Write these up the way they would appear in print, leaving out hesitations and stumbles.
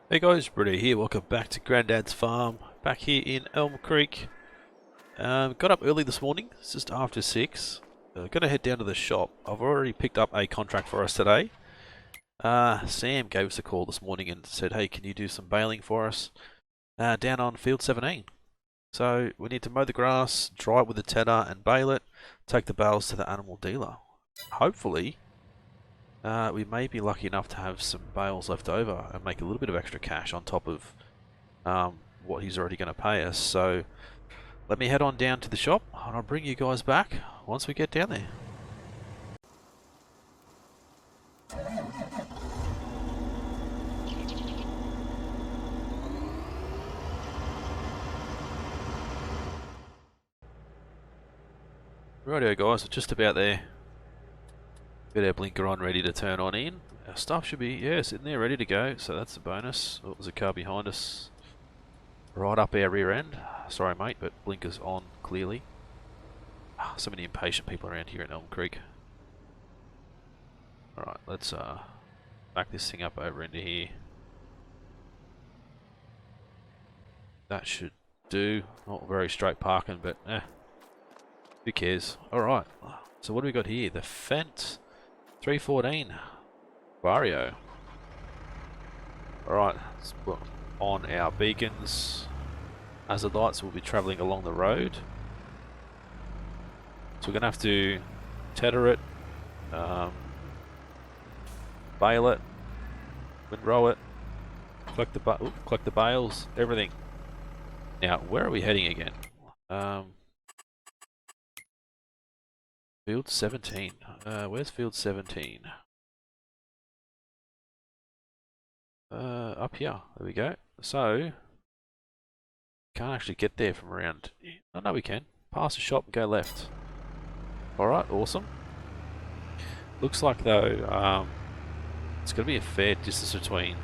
Hey guys, Britto here. Welcome back to Grandads farm. Back here in ElmCreek. Got up early this morning. It's just after 6. Gonna head down to the shop. I've already picked up a contract for us today. Sam gave us a call this morning and said, "Hey, can you do some baling for us down on field 17?" So we need to mow the grass, dry it with a tedder, and bale it. Take the bales to the animal dealer. Hopefully, we may be lucky enough to have some bales left over and make a little bit of extra cash on top of what he's already going to pay us. So let me head on down to the shop and I'll bring you guys back once we get down there. Rightio guys, we're just about there. Got our blinker on, ready to turn on in. Our stuff should be, yeah, sitting there ready to go, so that's a bonus. Oh, there's a car behind us, right up our rear end. Sorry mate, but blinker's on clearly. So many impatient people around here in ElmCreek. Alright, let's back this thing up over into here. That should do. Not very straight parking, but who cares? Alright, so what do we got here? The Phanteks 314 Vario. Alright, let's put on our beacons. Hazard lights will be travelling along the road. So we're going to have to tether it, bale it, windrow it, collect the bales, everything. Now, where are we heading again? Field 17. Where's field 17? Up here. There we go. So, can't actually get there from around. Oh no, we can. Pass the shop and go left. Alright, awesome. Looks like though, it's going to be a fair distance between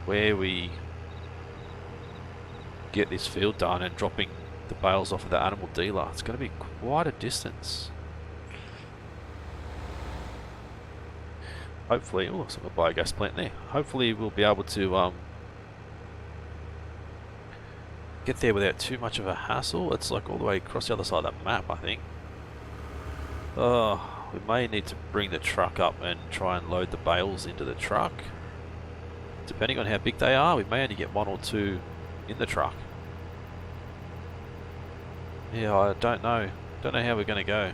where we get this field done and dropping the bales off of the animal dealer. It's going to be quite a distance. Hopefully, oh, there's a biogas plant there. Hopefully we'll be able to get there without too much of a hassle. It's like all the way across the other side of that map, I think. Oh, we may need to bring the truck up and try and load the bales into the truck. Depending on how big they are, we may only get one or two in the truck. Yeah, I don't know. Don't know how we're going to go.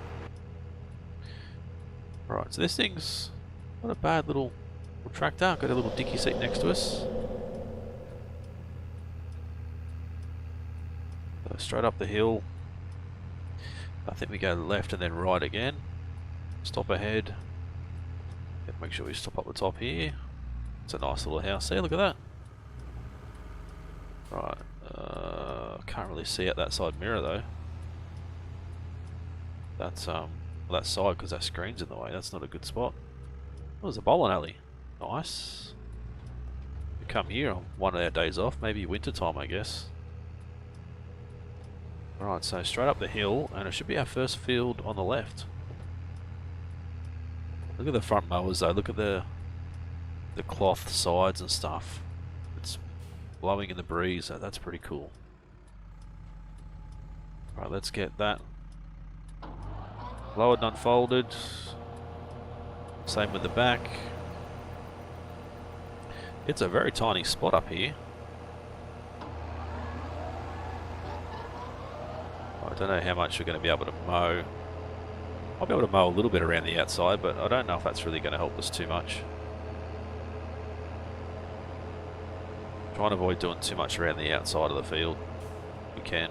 Right, so this thing's not a bad little tractor. Got a little dicky seat next to us. So straight up the hill. I think we go left and then right again. Stop ahead. Make sure we stop up the top here. It's a nice little house there. Look at that. Right. Can't really see out that side mirror though. That's that side because that screen's in the way. That's not a good spot. Oh, there's a bowling alley. Nice. We come here on one of our days off. Maybe winter time, I guess. Right, so straight up the hill, and it should be our first field on the left. Look at the front mowers though. Look at the cloth sides and stuff. It's blowing in the breeze. That's pretty cool. Right, let's get that lowered and unfolded. Same with the back. It's a very tiny spot up here. I don't know how much we're going to be able to mow. I'll be able to mow a little bit around the outside, but I don't know if that's really going to help us too much. Trying to avoid doing too much around the outside of the field. We can.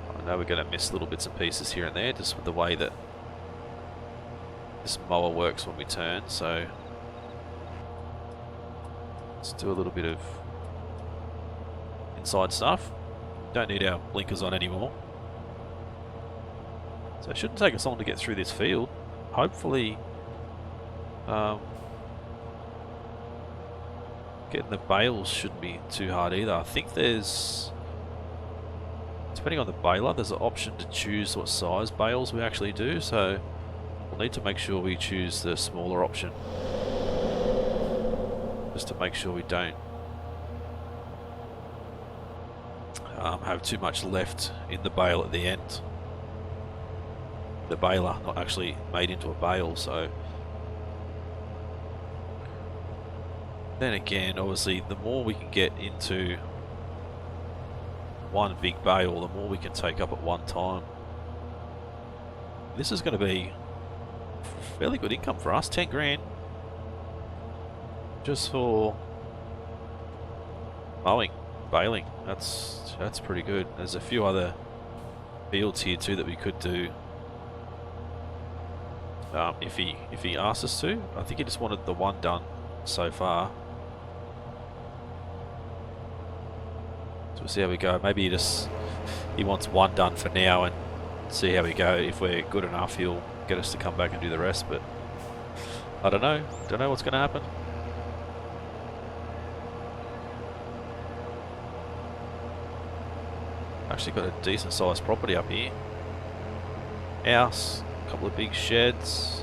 I know we're going to miss little bits and pieces here and there, just with the way that this mower works when we turn, so let's do a little bit of inside stuff. Don't need our blinkers on anymore. So it shouldn't take us long to get through this field. Hopefully, getting the bales shouldn't be too hard either. I think there's, depending on the baler, there's an option to choose what size bales we actually do, so we'll need to make sure we choose the smaller option. just to make sure we don't have too much left in the bale at the end. The baler, not actually made into a bale, so then again, obviously, the more we can get into one big bale, the more we can take up at one time. This is going to be fairly good income for us, 10 grand. Just for mowing, baling. That's pretty good. There's a few other fields here too that we could do. If he asked us to. I think he just wanted the one done so far. So we'll see how we go. Maybe he wants one done for now and see how we go. If we're good enough, he'll get us to come back and do the rest, but I don't know. Don't know what's going to happen. Actually got a decent sized property up here. House, a couple of big sheds,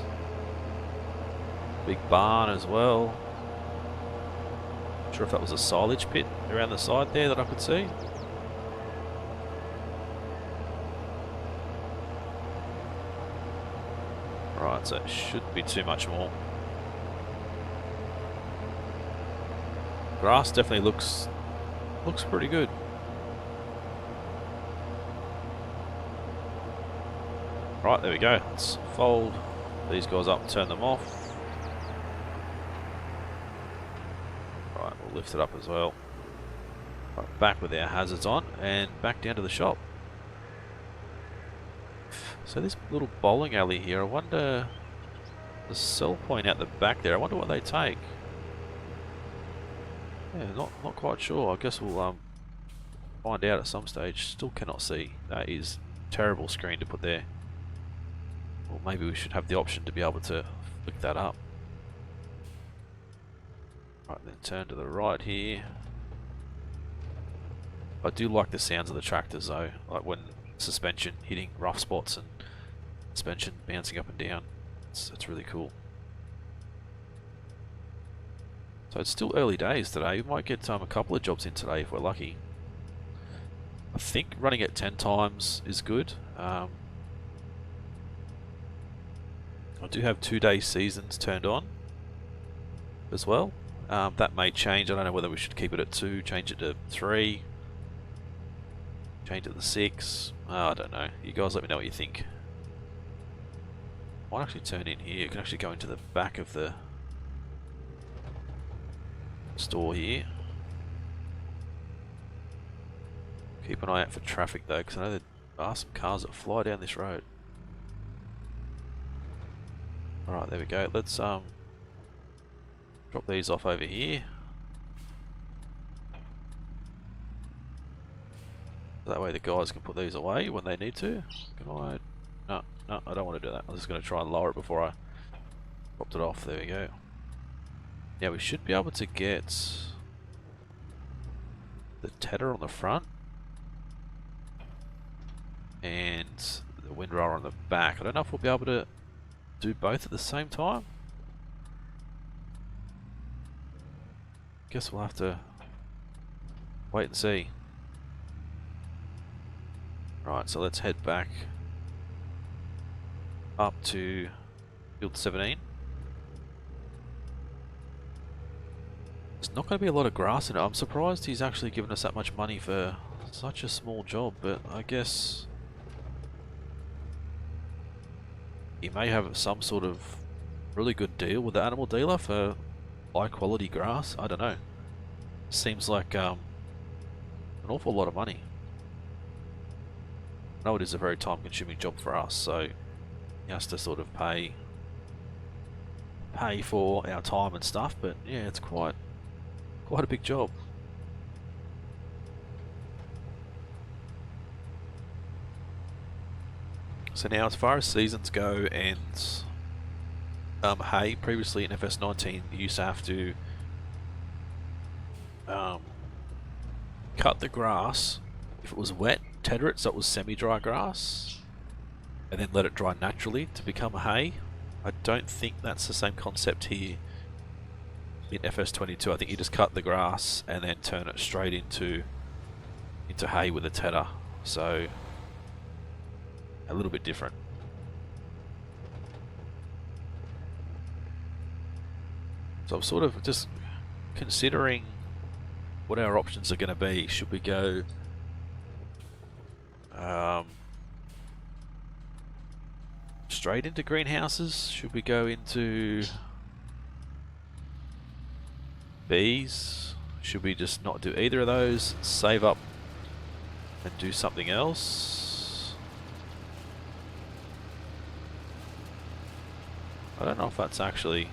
big barn as well. Not sure if that was a silage pit around the side there that I could see. Right, so it shouldn't be too much more. Grass definitely looks pretty good. Right, there we go. Let's fold these guys up and turn them off. Right, we'll lift it up as well. Right, back with our hazards on and back down to the shop. So this little bowling alley here, I wonder, the sell point out the back there, I wonder what they take. Yeah, not quite sure. I guess we'll find out at some stage. Still cannot see. That is a terrible screen to put there. Or maybe we should have the option to be able to flick that up. Right, then turn to the right here. I do like the sounds of the tractors though, like when suspension hitting rough spots and suspension bouncing up and down. It's really cool. So it's still early days today. We might get a couple of jobs in today if we're lucky. I think running at 10 times is good. I do have 2-day seasons turned on as well. That may change. I don't know whether we should keep it at 2, change it to 3, change it to 6. I don't know. You guys let me know what you think. Might actually turn in here. You can actually go into the back of the store here. Keep an eye out for traffic though, because I know there are some cars that fly down this road. Alright, there we go. Let's drop these off over here. That way the guys can put these away when they need to. Can I? No, I don't want to do that. I'm just going to try and lower it before I dropped it off. There we go. Yeah, we should be able to get the tether on the front and the windrower on the back. I don't know if we'll be able to do both at the same time. Guess we'll have to wait and see. Right, so let's head back up to field 17. There's not going to be a lot of grass in it. I'm surprised he's actually given us that much money for such a small job, but I guess he may have some sort of really good deal with the animal dealer for high quality grass. I don't know. Seems like an awful lot of money. I know it is a very time consuming job for us, so he has to sort of pay for our time and stuff, but yeah, it's quite a big job. So now as far as seasons go and hay, previously in FS19 you used to have to cut the grass if it was wet, tether it so it was semi-dry grass, and then let it dry naturally to become hay. I don't think that's the same concept here. in FS22, I think you just cut the grass and then turn it straight into hay with a tedder. So a little bit different. So I'm sort of just considering what our options are going to be. Should we go straight into greenhouses? Should we go into bees? Should we just not do either of those, save up and do something else? I don't know if that's actually...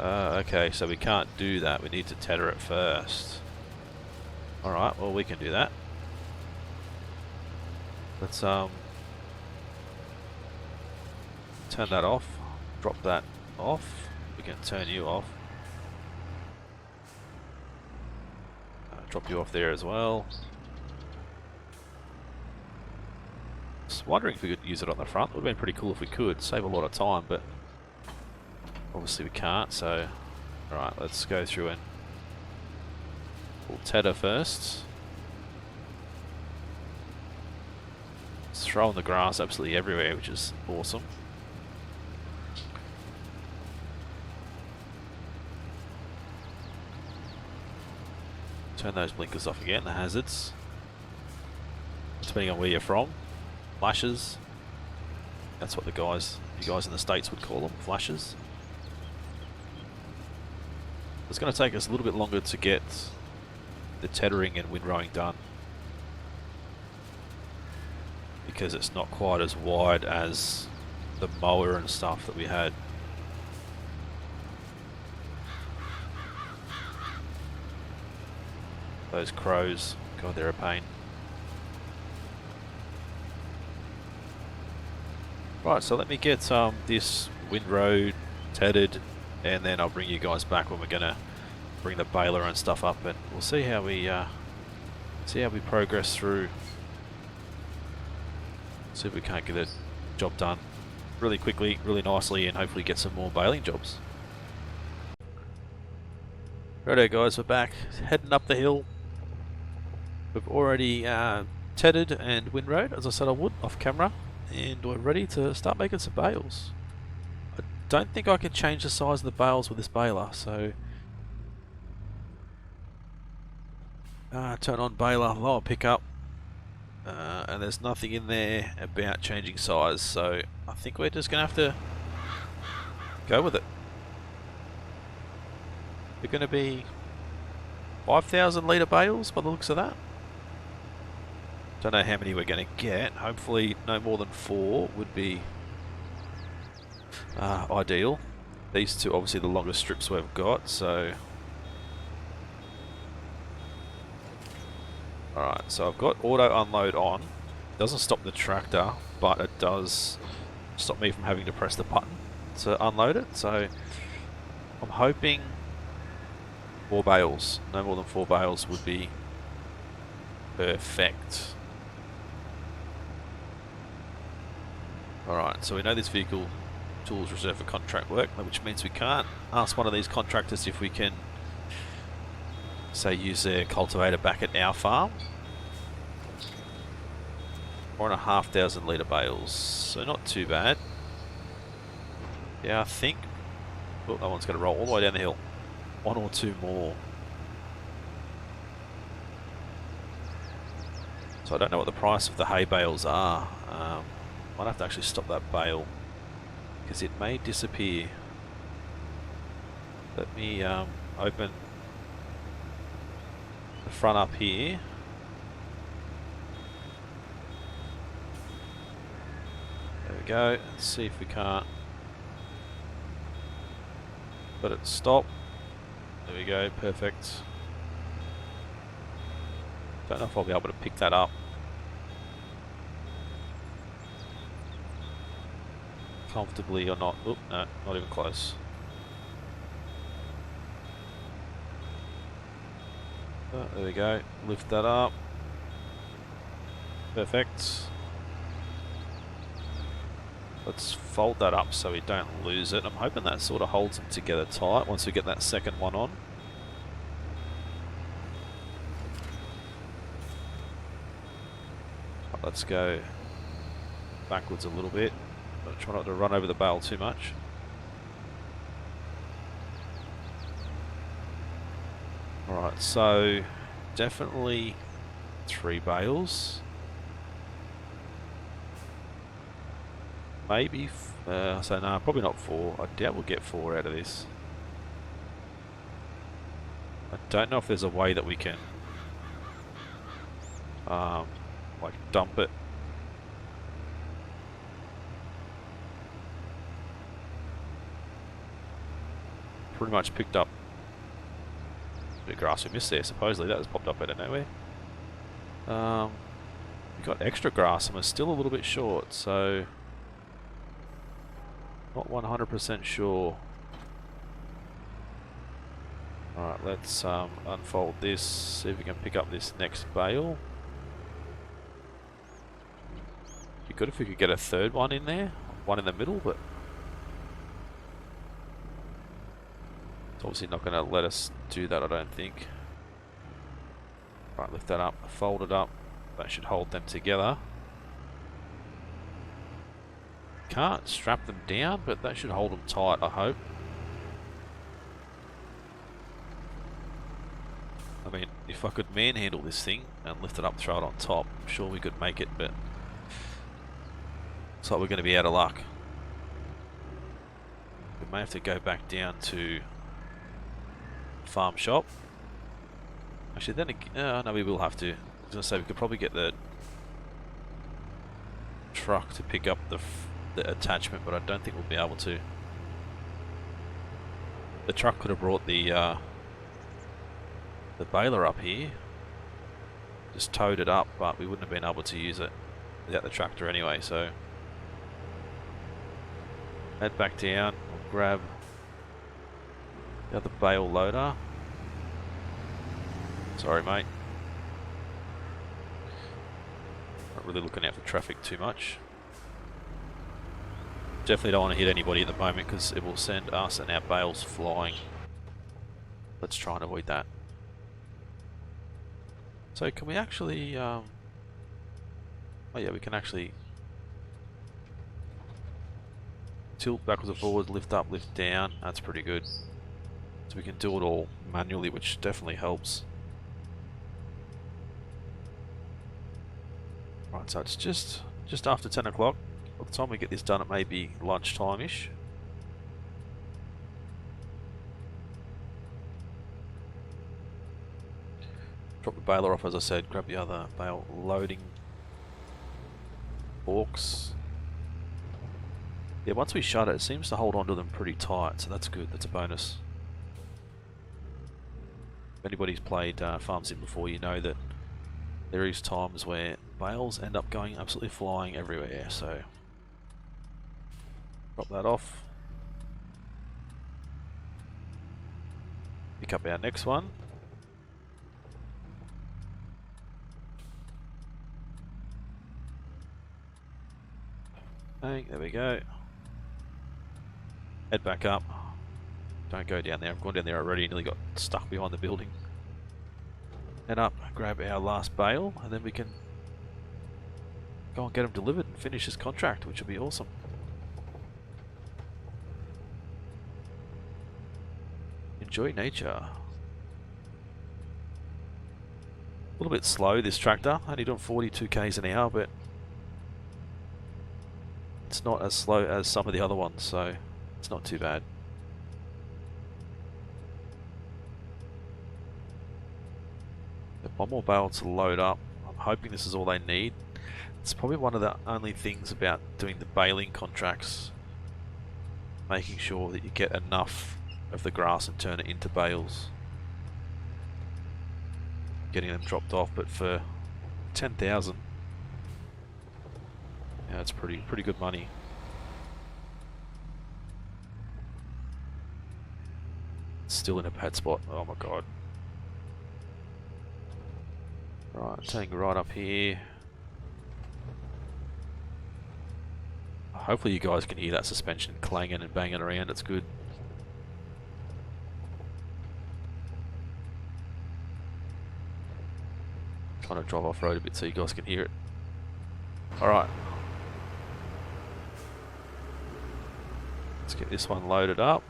okay, so we can't do that. We need to tether it first. Alright, well we can do that. Let's turn that off. Drop that off. We can turn you off. Drop you off there as well. Just wondering if we could use it on the front. It would have been pretty cool if we could. Save a lot of time, but obviously we can't, so... Alright, let's go through and... we'll tether first. It's throwing the grass absolutely everywhere, which is awesome. Turn those blinkers off again, the hazards. Depending on where you're from. Flashes. That's what you guys in the States would call them, flashes. It's going to take us a little bit longer to get the tethering and windrowing done, because it's not quite as wide as the mower and stuff that we had. Those crows, God, they're a pain. Right, so let me get this windrow tethered, and then I'll bring you guys back when we're gonna bring the baler and stuff up, and we'll see how we progress through. See if we can't get a job done really quickly, really nicely, and hopefully get some more baling jobs. Righto guys, we're back, heading up the hill. We've already tethered and windrowed, as I said I would, off camera, and we're ready to start making some bales. I don't think I can change the size of the bales with this baler, so turn on baler, lower pickup, and there's nothing in there about changing size, so I think we're just going to have to go with it. They're going to be 5,000 litre bales by the looks of that. Don't know how many we're going to get. Hopefully no more than 4 would be ideal. These two obviously the longest strips we've got, so... Alright, so I've got auto unload on. Doesn't stop the tractor, but it does stop me from having to press the button to unload it, so I'm hoping 4 bales. No more than 4 bales would be perfect. Alright, so we know this vehicle tool is reserved for contract work, which means we can't ask one of these contractors if we can, say, use their cultivator back at our farm. 4,500 litre bales, so not too bad. Yeah, I think... Oh, that one's going to roll all the way down the hill. 1 or 2 more. So I don't know what the price of the hay bales are. Might have to actually stop that bale, because it may disappear. Let me open the front up here. There we go. Let's see if we can't let it stop. There we go, perfect. Don't know if I'll be able to pick that up. Comfortably or not. Oop, no, not even close. Oh, there we go. Lift that up. Perfect. Let's fold that up so we don't lose it. I'm hoping that sort of holds them together tight once we get that second one on. Let's go backwards a little bit. But try not to run over the bale too much. Alright, so definitely 3 bales. Maybe, so no, probably not 4. I doubt we'll get 4 out of this. I don't know if there's a way that we can like dump it. Pretty much picked up a bit of grass we missed there, supposedly. That was popped up out of nowhere. We got extra grass and we're still a little bit short, so not 100% sure. Alright, let's unfold this, see if we can pick up this next bale. Be good if we could get a third one in there, one in the middle, but it's obviously not going to let us do that, I don't think. Right, lift that up, fold it up. That should hold them together. Can't strap them down, but that should hold them tight, I hope. I mean, if I could manhandle this thing and lift it up, throw it on top, I'm sure we could make it, but looks like we're going to be out of luck. We may have to go back down to farm shop. Actually, then again, no, we will have to. I was going to say we could probably get the truck to pick up the attachment, but I don't think we'll be able to. The truck could have brought the baler up here, just towed it up, but we wouldn't have been able to use it without the tractor anyway, so head back down, we'll grab the other bale loader. Sorry mate, not really looking out for traffic too much. Definitely don't want to hit anybody at the moment because it will send us and our bales flying. Let's try and avoid that. So can we actually, oh yeah, we can actually tilt backwards and forwards, lift up, lift down. That's pretty good. So we can do it all manually, which definitely helps. Right, so it's just after 10 o'clock. By the time we get this done, it may be lunchtime-ish. Drop the baler off, as I said, grab the other bale loading forks. Yeah, once we shut it, it seems to hold onto them pretty tight, so that's good, that's a bonus. If anybody's played Farm Sim before, you know that there is times where bales end up going absolutely flying everywhere, so drop that off. Pick up our next one. Bang, there we go. Head back up. Don't go down there. I've gone down there already, nearly got stuck behind the building. Head up, grab our last bale, and then we can go and get them delivered and finish this contract, which will be awesome. Enjoy nature. A little bit slow, this tractor, only doing 42 k's an hour, but it's not as slow as some of the other ones, so it's not too bad. One more bale to load up. I'm hoping this is all they need. It's probably one of the only things about doing the baling contracts, making sure that you get enough of the grass and turn it into bales, getting them dropped off. But for 10,000, yeah, it's pretty good money. It's still in a bad spot. Oh my god. Right, taking right up here. Hopefully you guys can hear that suspension clanging and banging around. It's good. Trying to drive off road a bit so you guys can hear it. Alright. Let's get this one loaded up.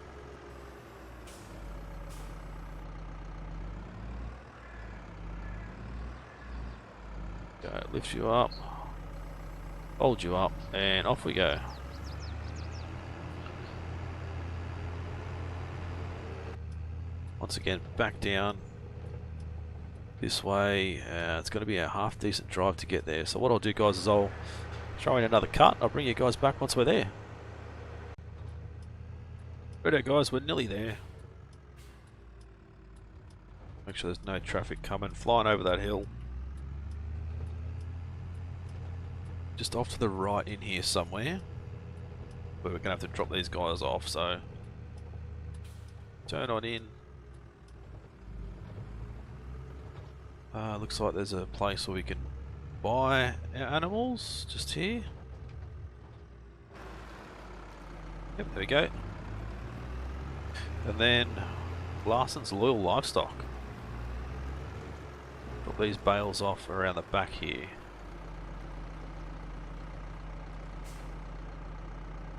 Go, lift you up, hold you up, and off we go. Once again, back down this way. It's going to be a half decent drive to get there. So what I'll do, guys, is I'll throw in another cut. I'll bring you guys back once we're there. Righto, guys, we're nearly there. Make sure there's no traffic coming, flying over that hill. Just off to the right in here somewhere, where we're going to have to drop these guys off, so turn on in. Looks like there's a place where we can buy our animals, just here. Yep, there we go. And then Larson's Loyal Livestock. Drop these bales off around the back here.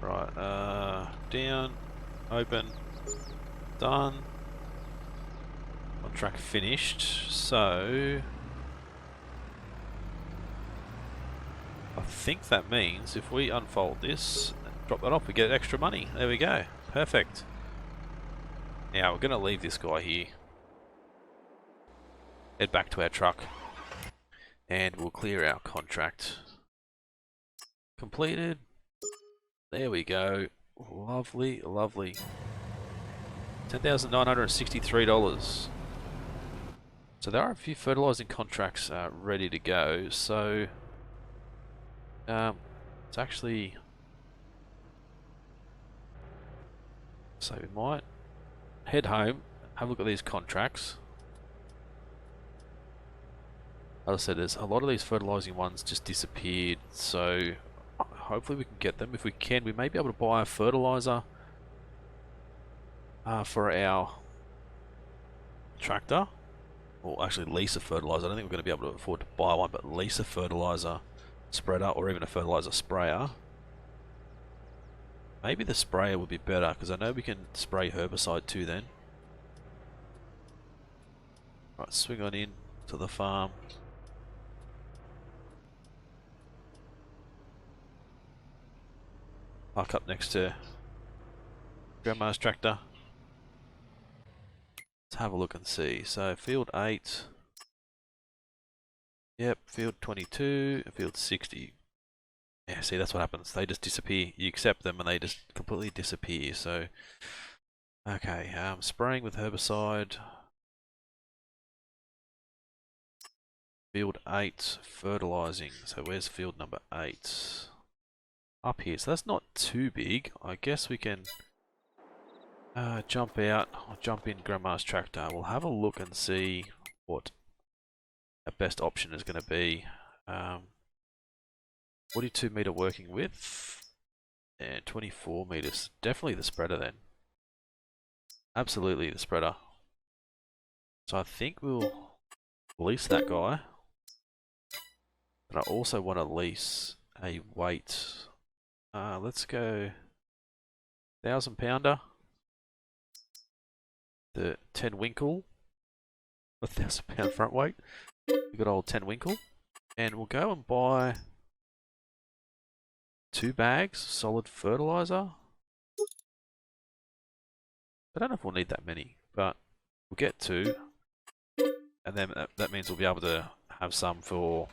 Right, down, open, done. Contract finished. So I think that means if we unfold this and drop that off, we get extra money. There we go. Perfect. Now we're going to leave this guy here. Head back to our truck. And we'll clear our contract. Completed. There we go. Lovely, lovely. $10,963. So there are a few fertilizing contracts ready to go. So it's actually, so we might head home, have a look at these contracts. As I said, there's a lot of these fertilizing ones just disappeared, so hopefully we can get them. If we can, we may be able to buy a fertilizer for our tractor, or actually lease a fertilizer. I don't think we're going to be able to afford to buy one, but lease a fertilizer spreader or even a fertilizer sprayer. Maybe the sprayer would be better, because I know we can spray herbicide too then. Right, swing on in to the farm. Park up next to Grandma's tractor. Let's have a look and see. So field 8. Yep, field 22, field 60. Yeah, see, that's what happens. They just disappear. You accept them and they just completely disappear. So, okay, spraying with herbicide. Field 8, fertilizing. So where's field number 8? Up here. So that's not too big. I guess we can jump out, or jump in Grandma's tractor. We'll have a look and see what our best option is going to be. 42 meter working width and 24 meters. Definitely the spreader then. Absolutely the spreader. So I think we'll lease that guy. But I also want to lease a weight. Let's go 1,000 pounder. The 10 winkle. 1,000 pound front weight. Good old 10 winkle. And we'll go and buy 2 bags solid fertilizer. I don't know if we'll need that many, but we'll get 2. And then that means we'll be able to have some for,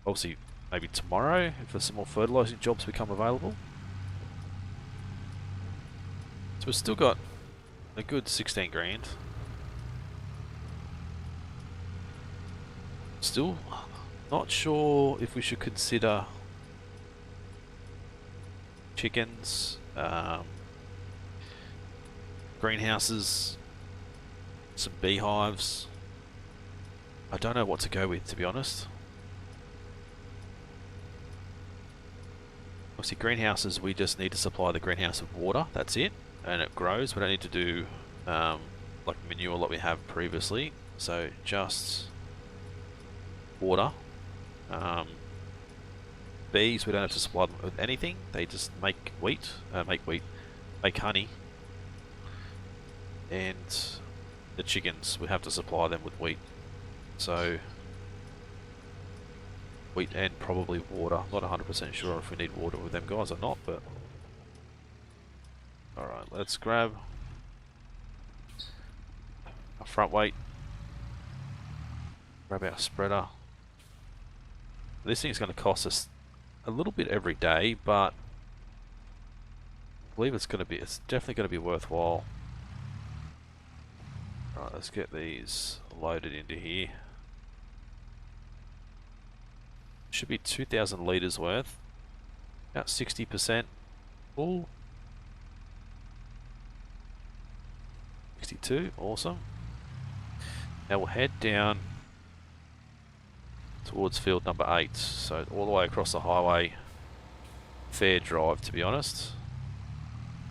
obviously, maybe tomorrow if some more fertilizing jobs become available. So we've still got a good 16 grand. Still not sure if we should consider chickens, greenhouses, some beehives. I don't know what to go with, to be honest. Obviously greenhouses, we just need to supply the greenhouse with water, that's it, and it grows. We don't need to do like manure like we have previously, so just water. Bees, we don't have to supply them with anything, they just make make honey. And the chickens, we have to supply them with wheat. So wheat and probably water. Not 100% sure if we need water with them guys or not, but alright, let's grab our front weight, grab our spreader. This thing's going to cost us a little bit every day, but I believe it's definitely going to be worthwhile. Right, let's get these loaded into here. Should be 2,000 litres worth. About 60% full. 62, awesome. Now we'll head down towards field number 8. So all the way across the highway. Fair drive, to be honest.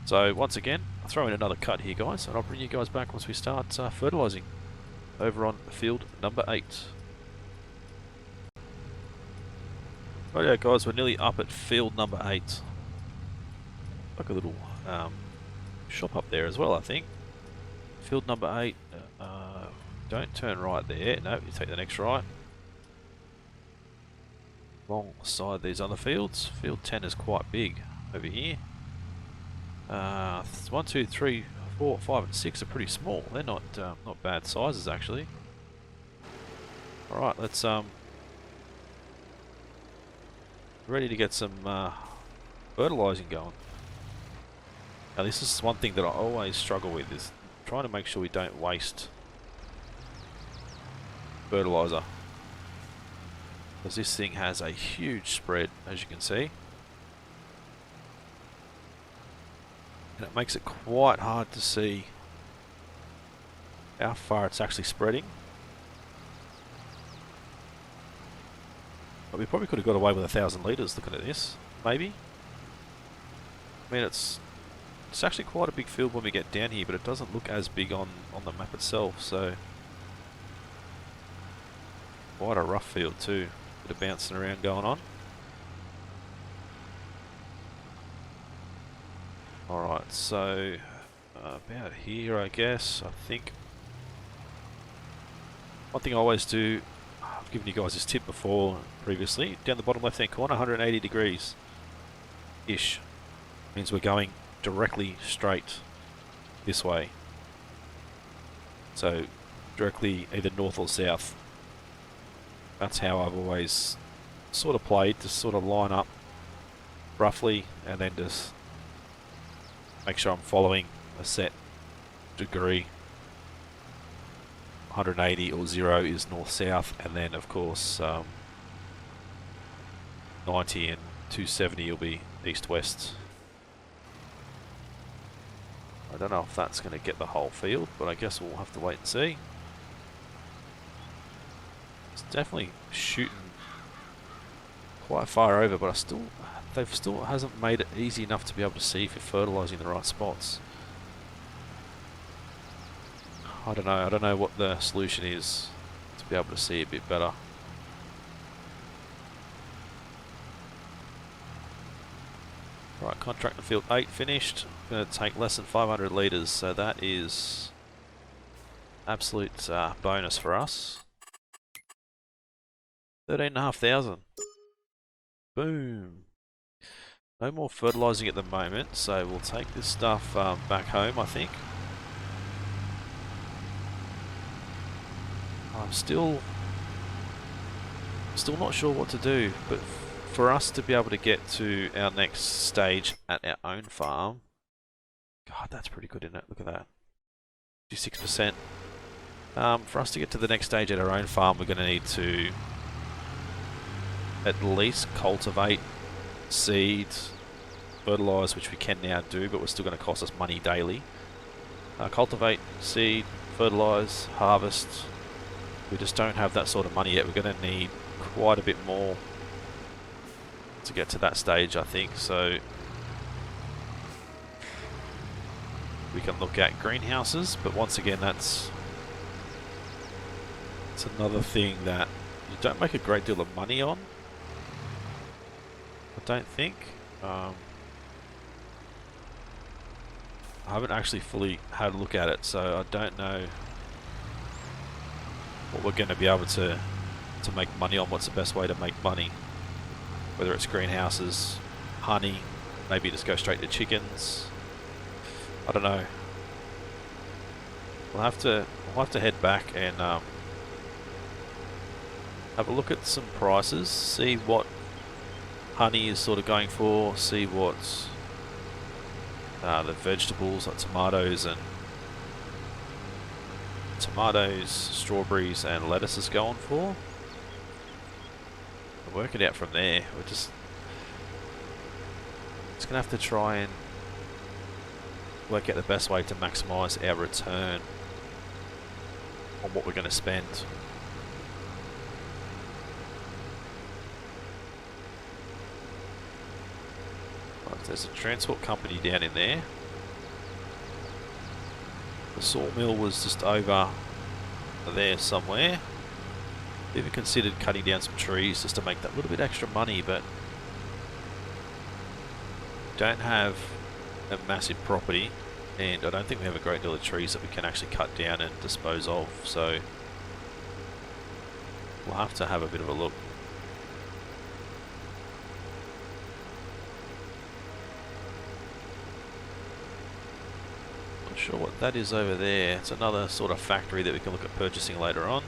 So once again, I'll throw in another cut here, guys, and I'll bring you guys back once we start fertilizing over on field number 8. Right, guys, we're nearly up at field number 8. Like a little shop up there as well, I think. Field number 8. Don't turn right there. No, you take the next right. Alongside these other fields. Field 10 is quite big over here. 1, 2, 3, 4, 5, and 6 are pretty small. They're not bad sizes actually. All right, let's ready to get some fertilizing going. Now this is one thing that I always struggle with, is trying to make sure we don't waste fertilizer, because this thing has a huge spread, as you can see. And it makes it quite hard to see how far it's actually spreading. But we probably could have got away with 1,000 litres looking at this, maybe. I mean, it's actually quite a big field when we get down here, but it doesn't look as big on the map itself, so quite a rough field too. Bit of bouncing around going on. Alright, so about here, I guess. I think one thing I always do, I've given you guys this tip before previously, down the bottom left hand corner, 180 degrees ish means we're going directly straight this way, so directly either north or south. That's how I've always sort of played, to sort of line up roughly and then just make sure I'm following a set degree. 180 or 0 is north-south, and then of course 90 and 270 will be east-west. I don't know if that's going to get the whole field, but I guess we'll have to wait and see. It's definitely shooting quite far over, but they've still hasn't made it easy enough to be able to see if you're fertilising the right spots. I don't know what the solution is to be able to see a bit better. Right, contract in field 8 finished. Going to take less than 500 litres, so that is absolute bonus for us. 13,500. Boom. No more fertilising at the moment, so we'll take this stuff back home, I think. I'm still not sure what to do, but for us to be able to get to our next stage at our own farm, God, that's pretty good, isn't it? Look at that, 56%. For us to get to the next stage at our own farm, we're going to need to at least cultivate, seed, fertilise, which we can now do, but we're still going to cost us money daily. Cultivate, seed, fertilise, harvest. We just don't have that sort of money yet. We're going to need quite a bit more to get to that stage, I think. So we can look at greenhouses, but once again, it's another thing that you don't make a great deal of money on, I don't think. I haven't actually fully had a look at it, so I don't know what we're going to be able to make money on. What's the best way to make money? Whether it's greenhouses, honey, maybe just go straight to chickens. I don't know. We'll have to head back and have a look at some prices, see what honey is sort of going for, see what the vegetables like tomatoes, strawberries and lettuce is going for. We'll work it out from there. We're just gonna have to try and work out the best way to maximise our return on what we're going to spend. Right, there's a transport company down in there. The sawmill was just over there somewhere. Even considered cutting down some trees just to make that little bit extra money, but don't have a massive property, and I don't think we have a great deal of trees that we can actually cut down and dispose of, so we'll have to have a bit of a look. Not sure what that is over there. It's another sort of factory that we can look at purchasing later on.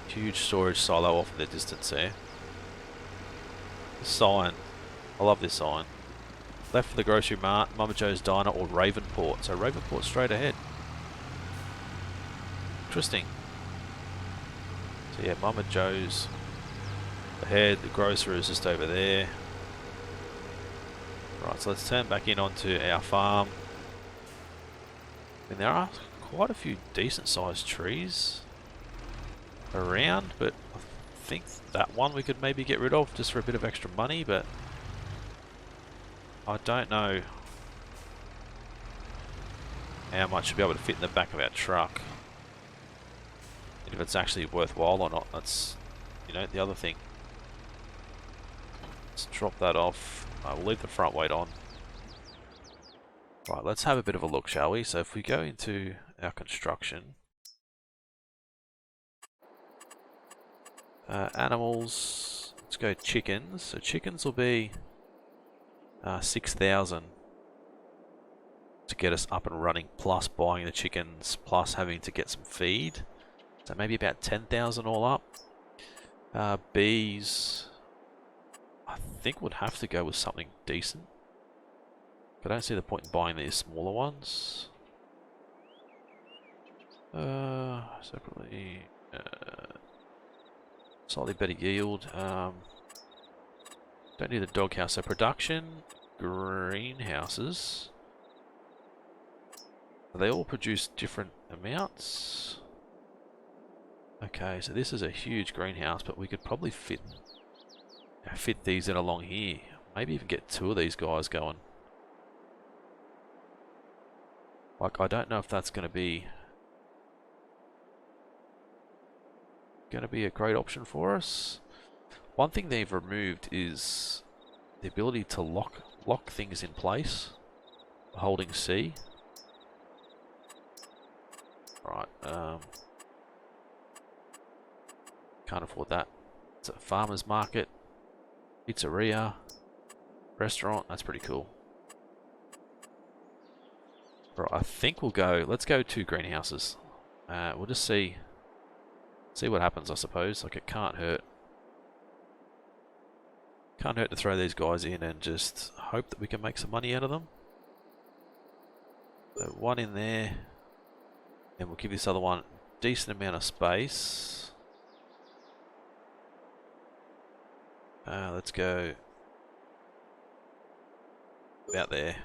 Huge storage silo off in the distance there. The sign. I love this sign. Left for the grocery mart, Mama Joe's Diner or Ravenport. So Ravenport straight ahead. Interesting. So yeah, Mama Joe's ahead, the grocer is just over there. Right, so let's turn back in onto our farm. And there are quite a few decent sized trees around, but I think that one we could maybe get rid of just for a bit of extra money, but I don't know how much we'll be able to fit in the back of our truck. And if it's actually worthwhile or not, that's, you know, the other thing. Let's drop that off. We'll leave the front weight on. Right, let's have a bit of a look, shall we? So if we go into our construction, animals, let's go chickens. So chickens will be 6,000 to get us up and running, plus buying the chickens, plus having to get some feed. So maybe about 10,000 all up. Bees, I think would have to go with something decent. I don't see the point in buying these smaller ones. Separately, slightly better yield. Don't need the doghouse. So production, greenhouses. They all produce different amounts. Okay, so this is a huge greenhouse, but we could probably fit these in along here. Maybe even get two of these guys going. Like, I don't know if that's going to be a great option for us. One thing they've removed is the ability to lock things in place, holding C. Right, can't afford that. It's a farmer's market, pizzeria, restaurant. That's pretty cool. Right, I think let's go to greenhouses. We'll just see what happens, I suppose. Like, it can't hurt. Can't hurt to throw these guys in and just hope that we can make some money out of them. So one in there, and we'll give this other one a decent amount of space. Let's go about there.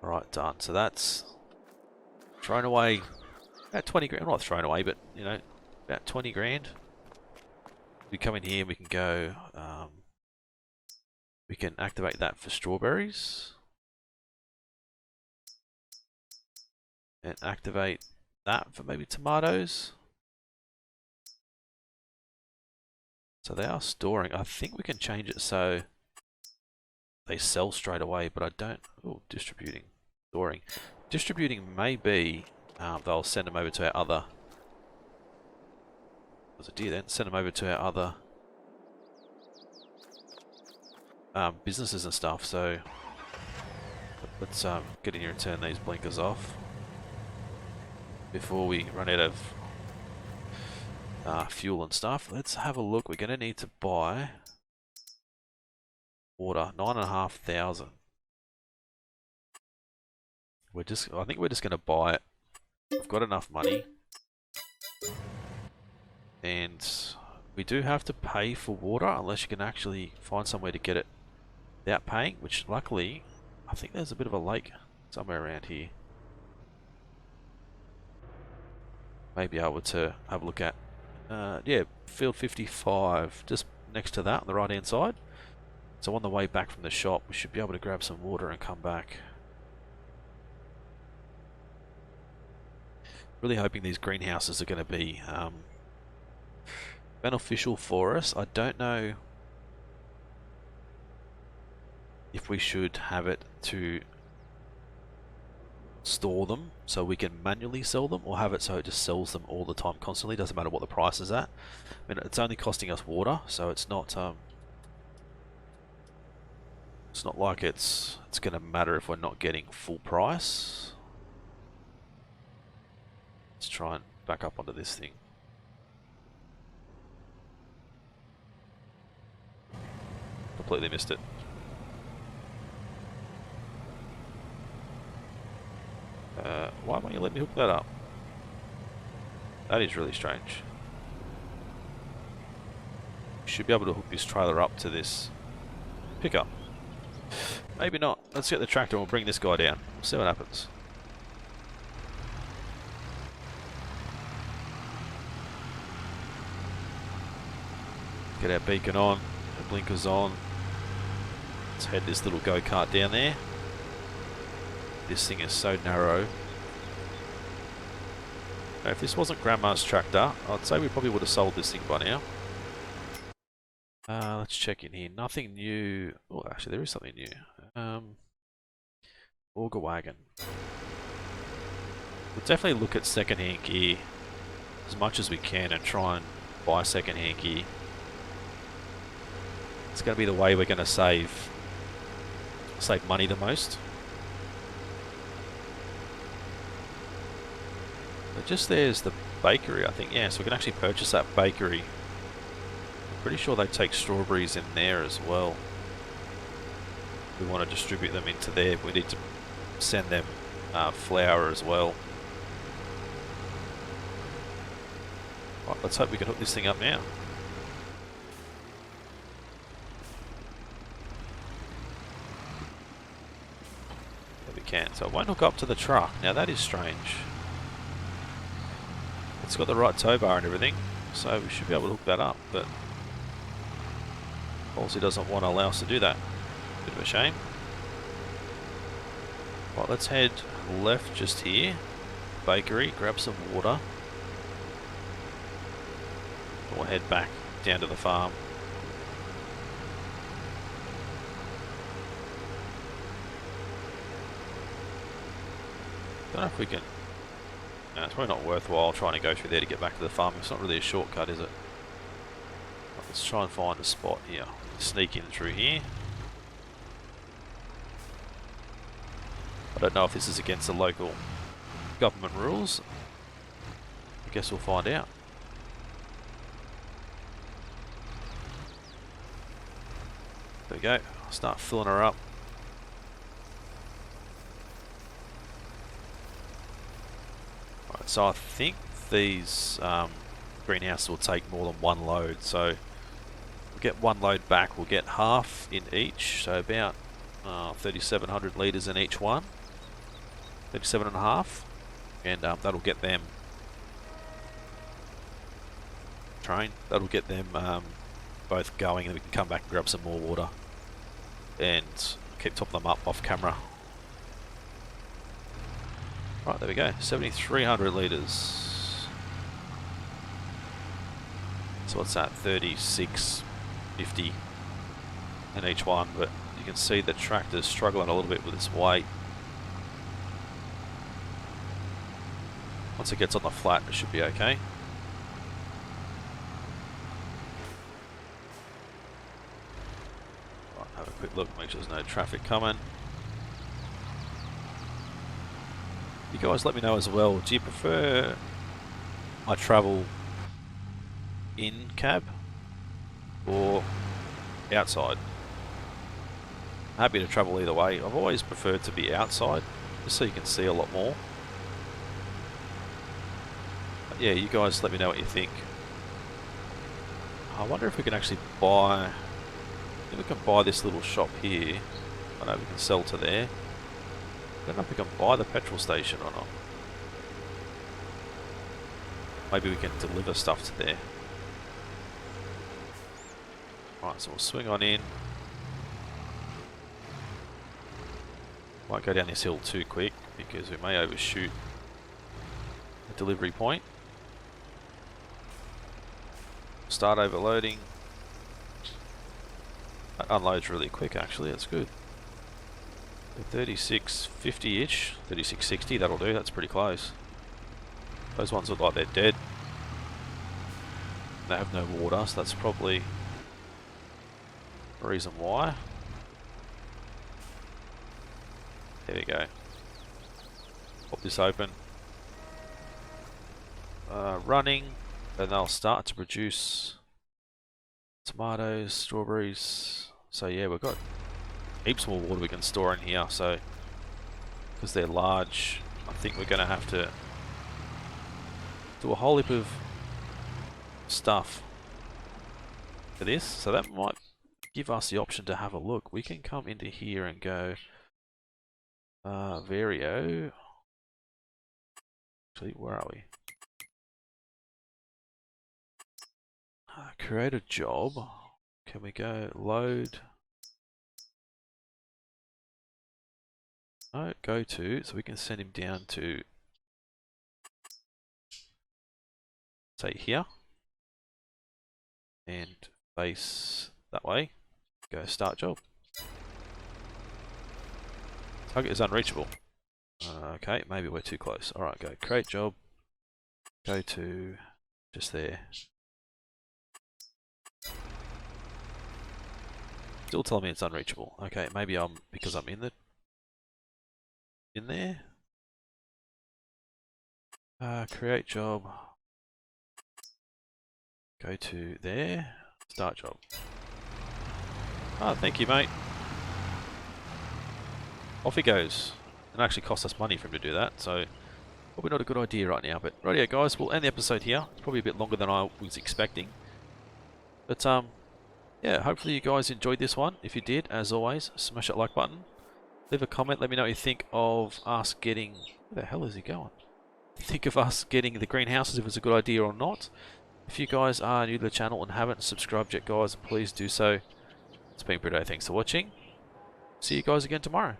Right, done. So that's thrown away about 20 grand. Not thrown away, but you know, about 20 grand. We come in here, we can go, we can activate that for strawberries. And activate that for maybe tomatoes. So they are storing. I think we can change it so they sell straight away, but I don't. Oh, distributing, storing. Distributing may be they'll send them over to our other. Was a deer then? Send them over to our other businesses and stuff. So let's get in here and turn these blinkers off before we run out of fuel and stuff. Let's have a look. We're going to need to buy water, 9,500. I think we're just going to buy it. We've got enough money. And we do have to pay for water unless you can actually find somewhere to get it without paying, which luckily, I think there's a bit of a lake somewhere around here. Maybe able to have a look at. Yeah, field 55, just next to that on the right hand side. So on the way back from the shop, we should be able to grab some water and come back. Really hoping these greenhouses are going to be beneficial for us. I don't know if we should have it to store them so we can manually sell them, or have it so it just sells them all the time constantly. Doesn't matter what the price is at. I mean, it's only costing us water, so it's not like it's going to matter if we're not getting full price. Let's try and back up onto this thing. Completely missed it. Why won't you let me hook that up? That is really strange. Should be able to hook this trailer up to this pickup. Maybe not. Let's get the tractor and we'll bring this guy down. We'll see what happens. Get our beacon on, our blinkers on. Let's head this little go-kart down there. This thing is so narrow. Now, if this wasn't Grandma's tractor, I'd say we probably would have sold this thing by now. Let's check in here. Nothing new. Oh, actually, there is something new. Auger wagon. We'll definitely look at second-hand gear as much as we can and try and buy second-hand gear. It's going to be the way we're going to save money the most. But just there's the bakery, I think. Yeah, so we can actually purchase that bakery. I'm pretty sure they take strawberries in there as well. We want to distribute them into there. We need to send them flour as well. Right, let's hope we can hook this thing up now. There we can. So it won't hook up to the truck. Now that is strange. It's got the right tow bar and everything, so we should be able to hook that up, but policy doesn't want to allow us to do that. Bit of a shame. Right, let's head left just here. Bakery, grab some water. We'll head back down to the farm. Don't know if we can. No, it's probably not worthwhile trying to go through there to get back to the farm. It's not really a shortcut, is it? Let's try and find a spot here. Sneak in through here. I don't know if this is against the local government rules. I guess we'll find out. There we go. I'll start filling her up. Right, so I think these greenhouses will take more than one load. So we'll get one load back. We'll get half in each. So about 3,700 litres in each one. 37.5. And that'll get them... That'll get them both going, and we can come back and grab some more water and keep topping them up off camera. Right, there we go, 7,300 litres. So what's that, 36.50 in each one, but you can see the tractor's struggling a little bit with its weight. Once it gets on the flat, it should be okay. Right, have a quick look, make sure there's no traffic coming. You guys let me know as well, do you prefer I travel in cab or outside? I'm happy to travel either way. I've always preferred to be outside, just so you can see a lot more. But yeah, you guys let me know what you think. I wonder if we can actually buy... I think we can buy this little shop here. I know we can sell to there. I don't know if we can buy the petrol station or not. Maybe we can deliver stuff to there. Right, so we'll swing on in. Won't go down this hill too quick because we may overshoot the delivery point. Start overloading. That unloads really quick actually, that's good. 36.50-ish, 36.60, that'll do, that's pretty close. Those ones look like they're dead. They have no water, so that's probably the reason why. There we go. Pop this open. Running, and they'll start to produce tomatoes, strawberries. So yeah, we've got heaps more water we can store in here, so because they're large, I think we're going to have to do a whole heap of stuff for this, so that might give us the option to have a look. We can come into here and go Vario. Actually, where are we? Create a job. Can we go load? No, go to, so we can send him down to, say here, and face that way, go start job. Target is unreachable. Okay, maybe we're too close. Alright, go create job, go to, just there. Still telling me it's unreachable. Okay, maybe because I'm in there. Create job. Go to there. Start job. Ah, thank you, mate. Off he goes. It actually cost us money for him to do that, so probably not a good idea right now. But rightio, guys, we'll end the episode here. It's probably a bit longer than I was expecting. But yeah, hopefully you guys enjoyed this one. If you did, as always, smash that like button. Leave a comment, let me know what you think of us getting... Where the hell is he going? Think of us getting the greenhouses, if it's a good idea or not. If you guys are new to the channel and haven't subscribed yet, guys, please do so. It's been Britto, thanks for watching. See you guys again tomorrow.